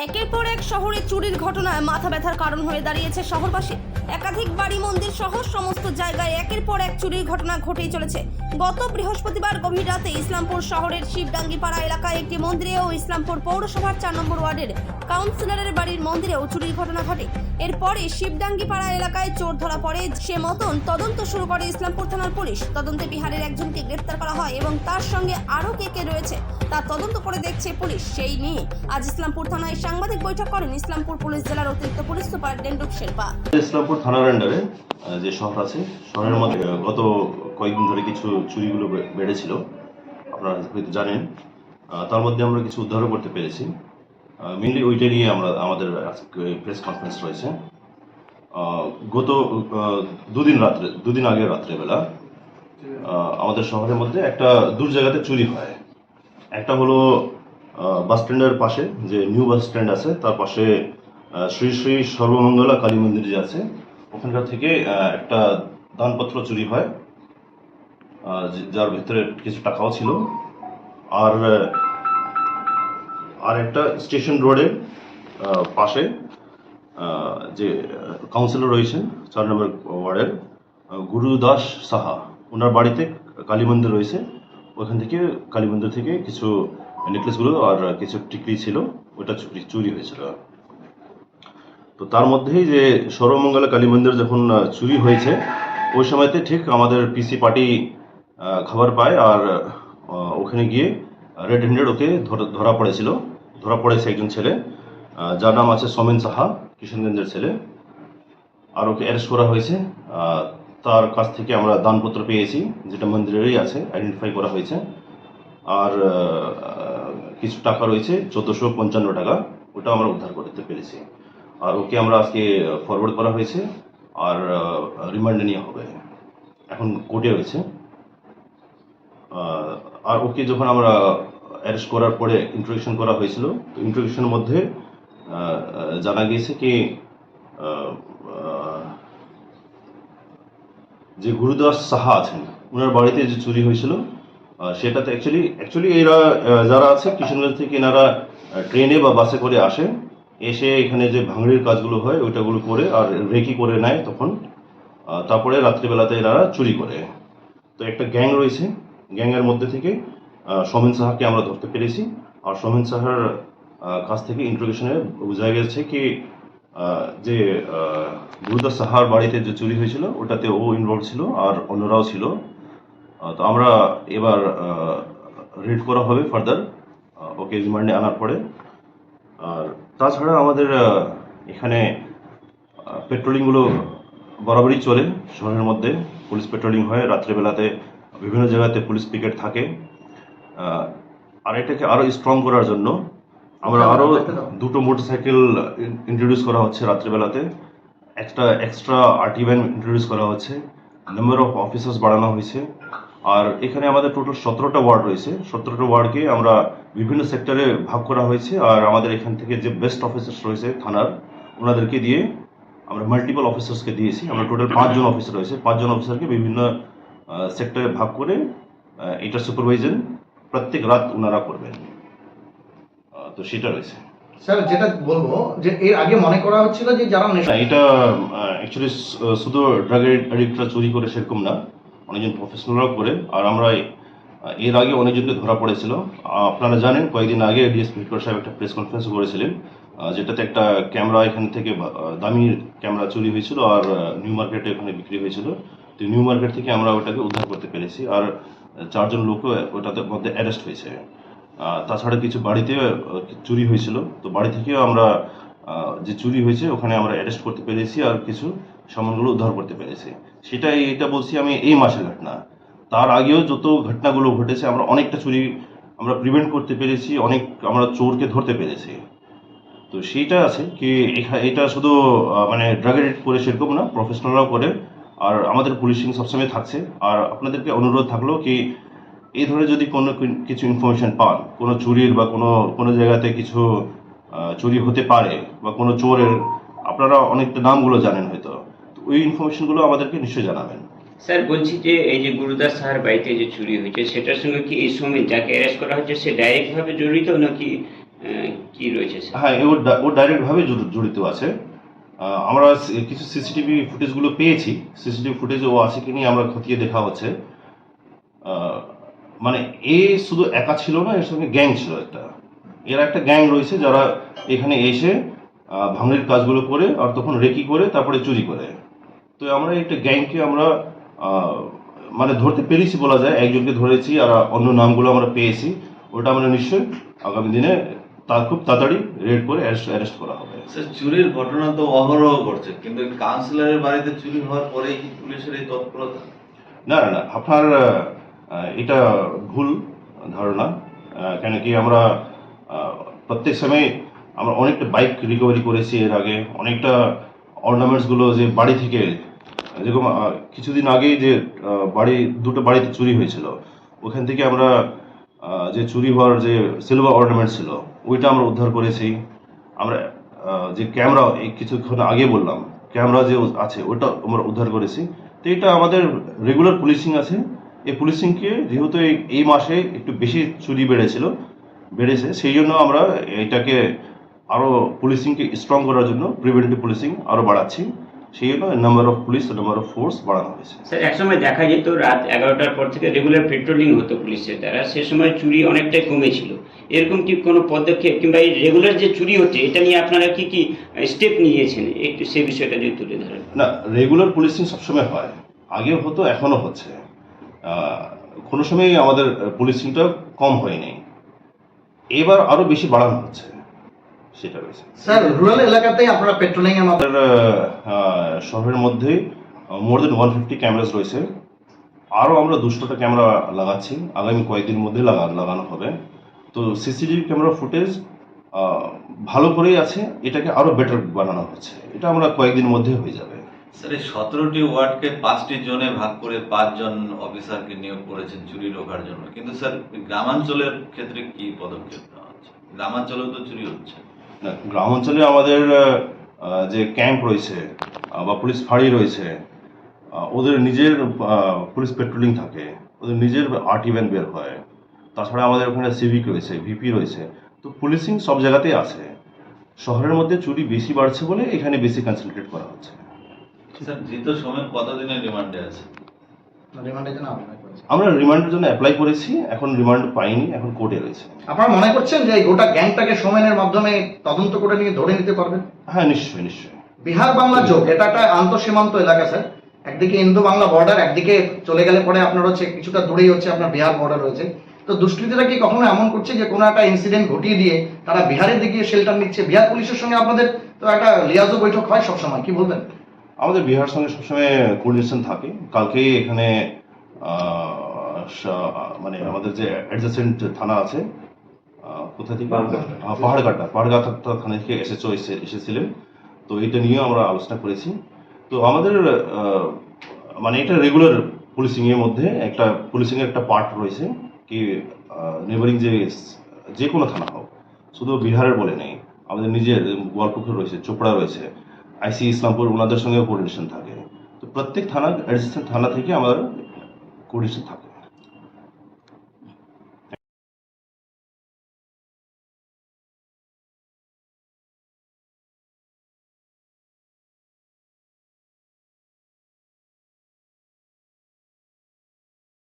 একের পর এক শহরে চুরির ঘটনায় মাথা ব্যথার কারণ হয়ে দাঁড়িয়েছে শহরবাসী। একাধিক বাড়ি, মন্দির সহ সমস্ত জায়গায় একের পর এক চুরির ঘটনা ঘটেই চলেছে। গত বৃহস্পতিবার গভীর রাতে ইসলামপুর শহরের শিবডাঙ্গিপাড়া এলাকায় একটি মন্দিরে ও ইসলামপুর পৌরসভার 4 নম্বর ওয়ার্ডের কাউন্সিলরের বাড়ির মন্দিরেও চুরির ঘটনা ঘটে। এরপরে শিবডাঙ্গিপাড়া এলাকায় চোর ধরা পড়ে। সে মতন তদন্ত শুরু করে ইসলামপুর থানার পুলিশ। তদন্তে বিহারের একজনকে গ্রেপ্তার করা হয় এবং তার সঙ্গে আরও কে রয়েছে তা তদন্ত করে দেখছে পুলিশ। সেই নিয়ে আজ ইসলামপুর থানায় সাংবাদিক বৈঠক করেন ইসলামপুর পুলিশ জেলার অতিরিক্ত পুলিশ সুপার ডেন্ডুক শেরপা। ইসলামপুর থানার আন্ডারে যে শহর আছে, শহরের মধ্যে গত কয়েকদিন ধরে কিছু চুরিগুলো বেড়েছিল, আপনারা হয়তো জানেন। তার মধ্যে আমরা কিছু উদ্ধারও করতে পেরেছি। মেনলি ওইটা নিয়ে আমাদের প্রেস কনফারেন্স রয়েছে। গত দুদিন আগে রাত্রেবেলা আমাদের শহরের মধ্যে একটা দূর জায়গাতে চুরি হয়। একটা হলো বাস স্ট্যান্ডের পাশে, যে নিউ বাস স্ট্যান্ড আছে তার পাশে শ্রী শ্রী সর্বমঙ্গলা কালী মন্দির যে আছে, ওখানকার থেকে একটা দানপত্র চুরি হয়, যার ভিতরে কিছু টাকাও ছিল। আর একটা স্টেশন রোডের পাশে যে কাউন্সিলর রয়েছেন 4 নম্বর ওয়ার্ডের গুরুদাস সাহা, ওনার বাড়িতে কালী মন্দির রয়েছে। ওখান থেকে কালী মন্দির থেকে কিছু নেকলেসগুলো আর কিছু টিকলি ছিল, ওটা চুরি হয়েছিল। তো তার মধ্যেই যে সর্বমঙ্গলা কালী মন্দির যখন চুরি হয়েছে, ওই সময়তে ঠিক আমাদের পিসি পার্টি খবর পায়, আর ওখানে গিয়ে রেড হ্যান্ডেড ওকে ধরা পড়েছে একজন ছেলে, যার নাম আছে সোমেন সাহা, কিশনগঞ্জের ছেলে। আর ওকে অ্যারেস্ট করা হয়েছে। তার কাছ থেকে আমরা দানপত্র পেয়েছি, যেটা মন্দিরেরই আছে, আইডেন্টিফাই করা হয়েছে। আর কিছু টাকা রয়েছে 1455 টাকা, ওটা আমরা উদ্ধার করতে পেরেছি। আর ওকে আমরা আজকে ফরওয়ার্ড করা হয়েছে, আর রিমান্ডে নেওয়া হবে, এখন কোর্টে রয়েছে। আর ওকে যখন আমরা অ্যারেস্ট করার পরে ইন্ট্রোগেশন করা হয়েছিল, তো ইন্ট্রোগেশনের মধ্যে জানা গিয়েছে কি যে গুরুদাস সাহা আছেন, ওনার বাড়িতে যে চুরি হয়েছিল, সেটাতে অ্যাকচুয়ালি এরা যারা আছে কিশনগঞ্জ থেকে, এনারা ট্রেনে বা বাসে করে আসে, এসে এখানে যে ভাঙড়ির কাজগুলো হয় ওইটাগুলো করে আর রেকি করে নেয় তখন। তারপরে রাত্রিবেলাতে এনারা চুরি করে। তো একটা গ্যাং রয়েছে, গ্যাংয়ের মধ্যে থেকে সোমেন সাহাকে আমরা ধরতে পেরেছি। আর সোমেন সাহার কাছ থেকে ইন্ট্রোগেশনে বোঝা গেছে কি যে গুরুদাস সাহার বাড়িতে যে চুরি হয়েছিল ওটাতে ও ইনভলভ ছিল আর অন্যরাও ছিল। তো আমরা এবার রিড করা হবে ফার্দার, ওকে রিমান্ডে আনার পরে। আর তাছাড়া আমাদের এখানে পেট্রোলিংগুলো বরাবরই চলে শহরের মধ্যে। পুলিশ পেট্রোলিং হয় রাত্রেবেলাতে, বিভিন্ন জায়গাতে পুলিশ পিকেট থাকে। আর এটাকে আরও স্ট্রং করার জন্য আমরা আরও 2টো মোটরসাইকেল ইন্ট্রোডিউস করা হচ্ছে রাত্রেবেলাতে। একটা এক্সট্রা আরটি ভ্যান ইন্ট্রোডিউস করা হচ্ছে। নাম্বার অফ অফিসার্স বাড়ানো হয়েছে। আর এখানে আমাদের টোটাল 17টা ওয়ার্ড রয়েছে। 17টা ওয়ার্ডকে আমরা বিভিন্ন সেক্টরে ভাগ করা হয়েছে। আর আমাদের এখান থেকে যে বেস্ট অফিসার্স রয়েছে থানার, ওনাদেরকে দিয়ে আমরা মাল্টিপল অফিসার্সকে দিয়েছি। আমরা টোটাল 5 জন অফিসার রয়েছে। 5 জন অফিসারকে বিভিন্ন সেক্টরে ভাগ করে এটা সুপারভাইজন প্রত্যেক রাত ওনারা করবেন। তো সেটা রয়েছে। স্যার, যেটা বলবো যে এর আগে মনে করা হচ্ছিল যে যারা এটা অ্যাকচুয়ালি শুধু ড্রাগ অ্যাডিক্টরা চুরি করে সেরকম না, অনেকজন প্রফেশনালরাও করে। আর আমরা এর আগে অনেকজনকে ধরা পড়েছিল। আপনারা জানেন কয়েকদিন আগে ডিএসপি হেডকোয়ার্টার সাহেব একটা প্রেস কনফারেন্স করেছিলেন, যেটাতে একটা ক্যামেরা এখান থেকে দামি ক্যামেরা চুরি হয়েছিল আর নিউ মার্কেটে ওখানে বিক্রি হয়েছিল। তো নিউ মার্কেট থেকে আমরা ওটাকে উদ্ধার করতে পেরেছি। আর 4 জন লোকও ওটাতে মধ্যে অ্যারেস্ট হয়েছে। তাছাড়া কিছু বাড়িতে চুরি হয়েছিল, তো বাড়ি থেকেও আমরা যে চুরি হয়েছে ওখানে আমরা অ্যারেস্ট করতে পেরেছি আর কিছু সামানগুলো উদ্ধার করতে পেরেছি। এটা বলছি আমি এই মাসের ঘটনা। তার আগেও যত ঘটনাগুলো ঘটেছে আমরা অনেকটা চুরি আমরা প্রিভেন্ট করতে পেরেছি, অনেক আমরা চোরকে ধরতে পেরেছি। তো সেইটা আছে কি এটা শুধু মানে ড্রাগ এডিক্ট করে সেরকম না, প্রফেশনালরাও করে। আর আমাদের পুলিশিং সবসময় থাকছে। আর আপনাদেরকে অনুরোধ থাকলো কি এই ধরে যদি কিছু ইনফরমেশন পান, কোনো চুরির বা কোনো জায়গাতে কিছু চুরি হতে পারে বা কোনো চোরের, আপনারা অনেকটা নামগুলো জানেন হয়তো, তো ওই ইনফরমেশনগুলো আমাদেরকে নিশ্চয়ই জানাবেন। স্যার, বলছি যে এই যে গুরুদাস সাহার বাড়িতে যে চুরি হয়েছে, সেটার সঙ্গে কি এই সময় যাকে অ্যারেস্ট করা হচ্ছে সে ডাইরেক্টভাবে জড়িত নাকি কি রয়েছে স্যার? হ্যাঁ, ও ডাইরেক্টভাবে জড়িত আছে। আমরা কিছু সিসিটিভি ফুটেজগুলো পেয়েছি। সিসিটিভি ফুটেজ ও আছে কি নিয়ে আমরা খতিয়ে দেখা হচ্ছে। মানে এ শুধু একা ছিল না, এর সঙ্গে গ্যাং ছিল একটা। এরা একটা গ্যাং রয়েছে যারা এখানে এসে ভাঙড়ির কাজগুলো করে আর তখন রেকি করে তারপরে চুরি করে। তো আমরা একটা গ্যাংকে আমরা মানে ধরতে পেরেছি বলা যায়, একজনকে ধরেছি আর অন্য নামগুলো আমরা পেয়েছি। ওটা আমরা নিশ্চয়ই আগামী দিনে তার খুব তাড়াতাড়ি রেড করে অ্যারেস্ট করা হবে। স্যার, চুরির ঘটনা তো অহরহ ঘটছে, কিন্তু কাউন্সিলরের বাড়িতে চুরি হওয়ার পরেই কি পুলিশের এই তৎপরতা? না না না, আপনার এটা ভুল ধারণা। কেন কি আমরা প্রত্যেক সময় আমরা অনেকটা বাইক রিকভারি করেছি এর আগে, অনেকটা অর্নামেন্টসগুলো যে বাড়ি থেকে, যেরকম কিছুদিন আগেই যে দুটো বাড়িতে চুরি হয়েছিল, ওখান থেকে আমরা যে চুরি হওয়ার যে সিলভার অর্নামেন্ট ছিল ওইটা আমরা উদ্ধার করেছি। আমরা যে ক্যামেরা এই কিছুক্ষণ আগে বললাম, ক্যামেরা যে আছে ওটা আমরা উদ্ধার করেছি। তো এটা আমাদের রেগুলার পুলিশিং আছে। এই পুলিশিংকে যেহেতু এই মাসে একটু বেশি চুরি বেড়েছে, সেই জন্য আমরা এটাকে আরও পুলিশিংকে স্ট্রং করার জন্য প্রিভেন্টিভ পুলিশিং আরও বাড়াচ্ছি। সেই জন্য নাম্বার অফ ফোর্স বাড়ানো হয়েছে। স্যার, একসময় দেখা যেত রাত 11টার পর থেকে রেগুলার পেট্রোলিং হতো পুলিশের দ্বারা, সে সময় চুরি অনেকটাই কমেছিল। এরকম কি কোনো পদক্ষেপ কিংবা এই রেগুলার যে চুরি হচ্ছে এটা নিয়ে আপনারা কি কি স্টেপ নিয়েছেন, একটু সেই বিষয়টা যদি তুলে ধরেন। না, রেগুলার পুলিশিং সবসময় হয়, আগেও হতো, এখনো হচ্ছে। কোনো সময় আমাদের পুলিশিংটা কম হয়নি, এবার আরো বেশি বাড়ানো হচ্ছে, সেটা রয়েছে। স্যার, রুরাল এলাকাতে আপনারা পেট্রোলিং এর মাধ্যমে আমাদের শহরের মধ্যে মোর দেন 150 ক্যামেরাস রয়েছে। আরও আমরা 200টা ক্যামেরা লাগাচ্ছি, আগামী কয়েকদিন মধ্যে লাগানো হবে। তো সিসিটিভি ক্যামেরা ফুটেজ ভালো করেই আছে, এটাকে আরো বেটার বানানো হচ্ছে। এটা আমরা কয়েকদিন মধ্যে হয়ে যাবে। স্যার, এই 17টি ওয়ার্ডকে 5টি জোনে ভাগ করে 5 জন অফিসারকে নিয়োগ করেছেন চুরি রোখার জন্য, কিন্তু স্যার গ্রামাঞ্চলের ক্ষেত্রে কি পদক্ষেপ নেওয়া হচ্ছে? গ্রামাঞ্চলেও তো চুরি হচ্ছে। না, গ্রাম অঞ্চলে আমাদের যে ক্যাম্প রয়েছে বা পুলিশ ফাঁড়ি রয়েছে, ওদের নিজের পুলিশ পেট্রোলিং থাকে, ওদের নিজের আরটি ভ্যান বের হয়। তাছাড়া আমাদের ওখানে সিভিক রয়েছে, ভিপি রয়েছে। তো পুলিশিং সব জায়গাতেই আছে। শহরের মধ্যে চুরি বেশি বাড়ছে বলে এখানে বেশি কনসেন্ট্রেট করা হচ্ছে। স্যার, ধৃত সোমেন কতদিনের রিমান্ডে আছে? রিমান্ডের জন্য আবেদন করেছেন? আমরা রিমান্ডের জন্য অ্যাপ্লাই করেছি, এখন রিমান্ড পাইনি, এখন কোর্টে রয়েছে। আপনারা মনে করছেন যে এই গোটা গ্যাংটাকে সোমেনের মাধ্যমে তদন্ত করে নিয়ে ধরে নিতে পারবেন? হ্যাঁ, নিশ্চয়ই নিশ্চয়ই। বিহার বাংলা যোগ, এটা একটা আন্তঃসীমান্ত এলাকা স্যার। একদিকে ইন্দো বাংলা বর্ডার, একদিকে চলে গেলে পরে আপনার হচ্ছে কিছুটা দূরেই হচ্ছে আপনার বিহার বর্ডার রয়েছে। তো দুষ্কৃতীরা কি কখনো এমন করছে যে কোনো একটা ইনসিডেন্ট ঘটিয়ে দিয়ে তারা বিহারের দিকে শেল্টার নিচ্ছে? বিহার পুলিশের সঙ্গে আপনাদের তো একটা লিয়াজো বৈঠক হয় সবসময়, কি বলবেন? আমাদের বিহার সঙ্গে সবসময় কোঅর্ডিনেশন থাকে। কালকেই এখানে মানে আমাদের যে অ্যাডজাসেন্ট থানা আছে, কোথা থেকে, পাহাড়ঘাটা থানা থেকে এসেছিলেন। তো এটা নিয়েও আমরা আলোচনা করেছি। তো আমাদের মানে এটা রেগুলার পুলিশিং এর মধ্যে একটা পুলিশিং এর একটা পার্ট রয়েছে কি, নেবারিং যে কোনো থানা হোক, শুধু বিহারের বলে নেই, আমাদের নিজের গোয়ালপুকুর রয়েছে, চোপড়া রয়েছে, আইসি ইসলামপুর, ওনাদের সঙ্গেও কোঅর্ডিনেশন থাকে। তো প্রত্যেক থানা অ্যাডজাসেন্ট থানা থেকে আমাদের কোঅর্ডিনেশন থাকে।